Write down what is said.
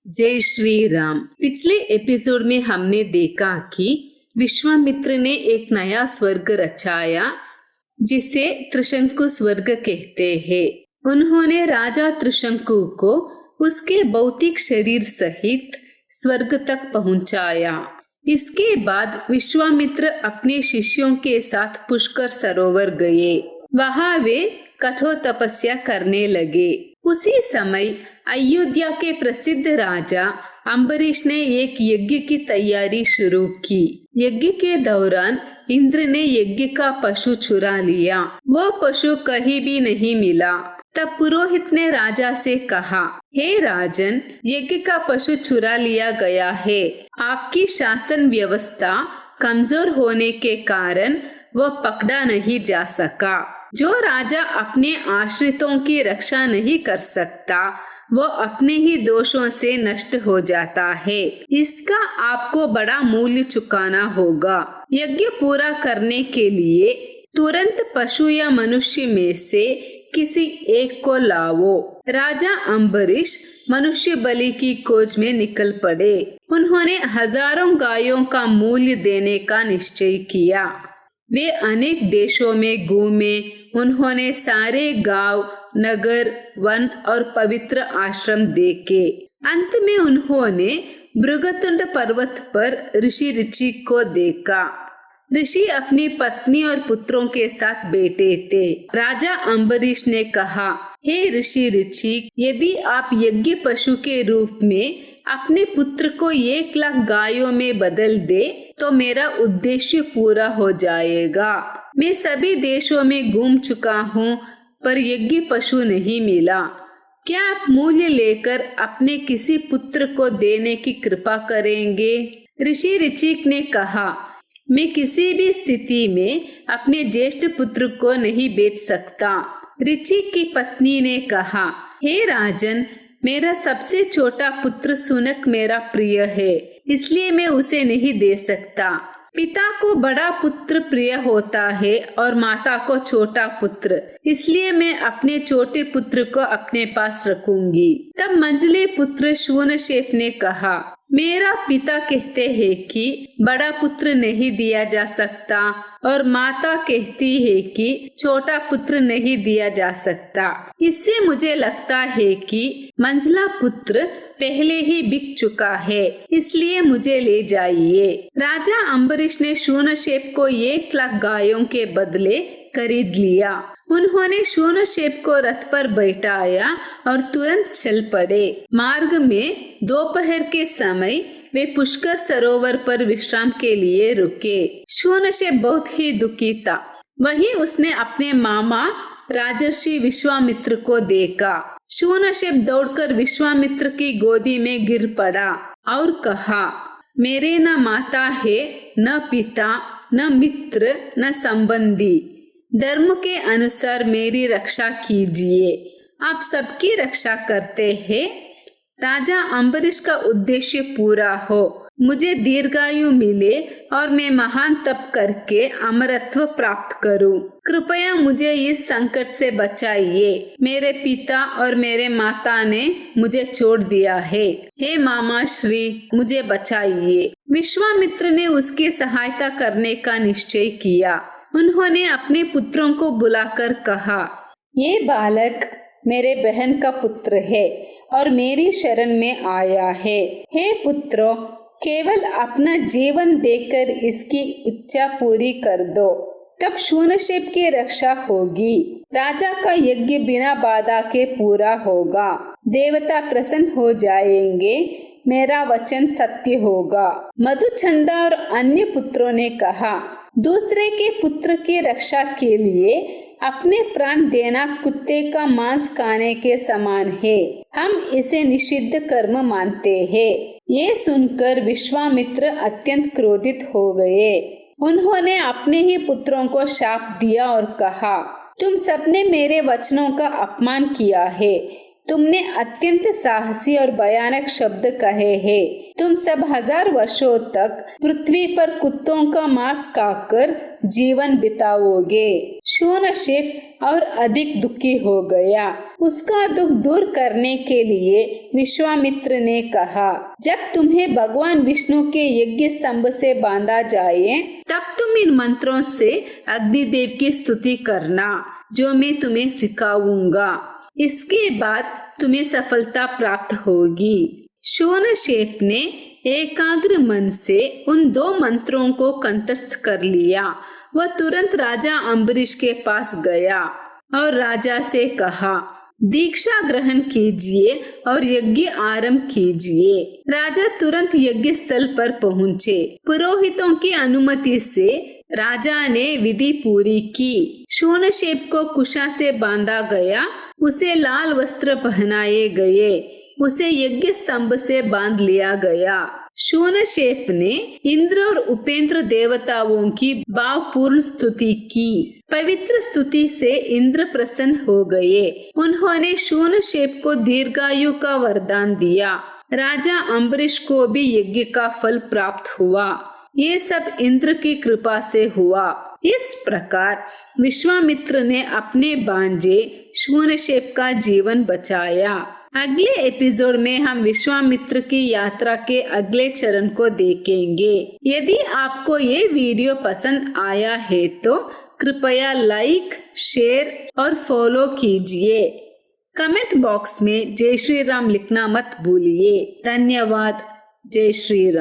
जय श्री राम। पिछले एपिसोड में हमने देखा कि विश्वामित्र ने एक नया स्वर्ग रचाया जिसे त्रिशंकु स्वर्ग कहते हैं। उन्होंने राजा त्रिशंकु को उसके भौतिक शरीर सहित स्वर्ग तक पहुंचाया। इसके बाद विश्वामित्र अपने शिष्यों के साथ पुष्कर सरोवर गए। वहां वे कठोर तपस्या करने लगे। उसी समय अयोध्या के प्रसिद्ध राजा अम्बरीश ने एक यज्ञ की तैयारी शुरू की। यज्ञ के दौरान इंद्र ने यज्ञ का पशु चुरा लिया। वो पशु कहीं भी नहीं मिला। तब पुरोहित ने राजा से कहा, हे राजन, यज्ञ का पशु चुरा लिया गया है। आपकी शासन व्यवस्था कमजोर होने के कारण वह पकड़ा नहीं जा सका। जो राजा अपने आश्रितों की रक्षा नहीं कर सकता वो अपने ही दोषों से नष्ट हो जाता है। इसका आपको बड़ा मूल्य चुकाना होगा। यज्ञ पूरा करने के लिए तुरंत पशु या मनुष्य में से किसी एक को लाओ। राजा अम्बरीश मनुष्य बलि की खोज में निकल पड़े। उन्होंने हजारों गायों का मूल्य देने का निश्चय किया। वे अनेक देशों में घूमे। उन्होंने सारे गांव, नगर, वन और पवित्र आश्रम देखे। अंत में उन्होंने भृगुतुंड पर्वत पर ऋषि ऋचिक को देखा। ऋषि अपनी पत्नी और पुत्रों के साथ बैठे थे। राजा अम्बरीश ने कहा, हे ऋषि ऋचिक, यदि आप यज्ञ पशु के रूप में अपने पुत्र को 1,00,000 गायों में बदल दे तो मेरा उद्देश्य पूरा हो जाएगा। मैं सभी देशों में घूम चुका हूँ पर यज्ञ पशु नहीं मिला। क्या आप मूल्य लेकर अपने किसी पुत्र को देने की कृपा करेंगे? ऋषि ऋचिक ने कहा, मैं किसी भी स्थिति में अपने ज्येष्ठ पुत्र को नहीं बेच सकता। ऋचिक की पत्नी ने कहा, हे राजन, मेरा सबसे छोटा पुत्र सुनक मेरा प्रिय है, इसलिए मैं उसे नहीं दे सकता। पिता को बड़ा पुत्र प्रिय होता है और माता को छोटा पुत्र, इसलिए मैं अपने छोटे पुत्र को अपने पास रखूंगी। तब मंझले पुत्र शूनशेप ने कहा, मेरा पिता कहते हैं कि बड़ा पुत्र नहीं दिया जा सकता और माता कहती है कि छोटा पुत्र नहीं दिया जा सकता। इससे मुझे लगता है कि मंझला पुत्र पहले ही बिक चुका है, इसलिए मुझे ले जाइए। राजा अम्बरीश ने शूनशेप को 1,00,000 गायों के बदले खरीद लिया। उन्होंने शूनशेप को रथ पर बैठाया और तुरंत चल पड़े। मार्ग में दोपहर के समय वे पुष्कर सरोवर पर विश्राम के लिए रुके। शूनशेप बहुत ही दुखी था। वहीं उसने अपने मामा राजर्षि विश्वामित्र को देखा। शूनशेप दौड़कर विश्वामित्र की गोदी में गिर पड़ा और कहा, मेरे न माता है, न पिता, न मित्र, न संबंधी। धर्म के अनुसार मेरी रक्षा कीजिए। आप सबकी रक्षा करते हैं। राजा अम्बरीश का उद्देश्य पूरा हो, मुझे दीर्घायु मिले और मैं महान तप करके अमरत्व प्राप्त करूं। कृपया मुझे इस संकट से बचाइए। मेरे पिता और मेरे माता ने मुझे छोड़ दिया है। हे मामा श्री, मुझे बचाइए। विश्वामित्र ने उसकी सहायता करने का निश्चय किया। उन्होंने अपने पुत्रों को बुलाकर कहा, ये बालक मेरे बहन का पुत्र है और मेरी शरण में आया है। हे पुत्रों, केवल अपना जीवन देकर इसकी इच्छा पूरी कर दो, तब शूनशेप की रक्षा होगी। राजा का यज्ञ बिना बाधा के पूरा होगा। देवता प्रसन्न हो जाएंगे। मेरा वचन सत्य होगा। मधुचंदा और अन्य पुत्रों ने कहा, दूसरे के पुत्र की रक्षा के लिए अपने प्राण देना कुत्ते का मांस खाने के समान है। हम इसे निषिद्ध कर्म मानते हैं। ये सुनकर विश्वामित्र अत्यंत क्रोधित हो गए। उन्होंने अपने ही पुत्रों को शाप दिया और कहा, तुम सबने मेरे वचनों का अपमान किया है, तुमने अत्यंत साहसी और भयानक शब्द कहे हैं। तुम सब 1000 वर्षों तक पृथ्वी पर कुत्तों का मांस खाकर जीवन बिताओगे। शूनशेप और अधिक दुखी हो गया। उसका दुख दूर करने के लिए विश्वामित्र ने कहा, जब तुम्हें भगवान विष्णु के यज्ञ स्तंभ से बांधा जाए, तब तुम इन मंत्रों से अग्निदेव की स्तुति करना, जो मैं तुम्हें सिखाऊंगा। इसके बाद तुम्हें सफलता प्राप्त होगी। शूनशेप ने एकाग्र मन से उन 2 मंत्रों को कंठस्थ कर लिया। वह तुरंत राजा अम्बरीश के पास गया और राजा से कहा, दीक्षा ग्रहण कीजिए और यज्ञ आरंभ कीजिए। राजा तुरंत यज्ञ स्थल पर पहुँचे। पुरोहितों की अनुमति से राजा ने विधि पूरी की। शूनशेप को कुशा से बांधा गया, उसे लाल वस्त्र पहनाए गए, उसे यज्ञ स्तंभ से बांध लिया गया। शूनशेप ने इंद्र और उपेंद्र देवताओं की भावपूर्ण स्तुति की। पवित्र स्तुति से इंद्र प्रसन्न हो गए। उन्होंने शूनशेप को दीर्घायु का वरदान दिया। राजा अम्बरीश को भी यज्ञ का फल प्राप्त हुआ। ये सब इंद्र की कृपा से हुआ। इस प्रकार विश्वामित्र ने अपने भांजे शूनशेप का जीवन बचाया। अगले एपिसोड में हम विश्वामित्र की यात्रा के अगले चरण को देखेंगे। यदि आपको ये वीडियो पसंद आया है तो कृपया लाइक, शेयर और फॉलो कीजिए। कमेंट बॉक्स में जय श्री राम लिखना मत भूलिए। धन्यवाद। जय श्री राम।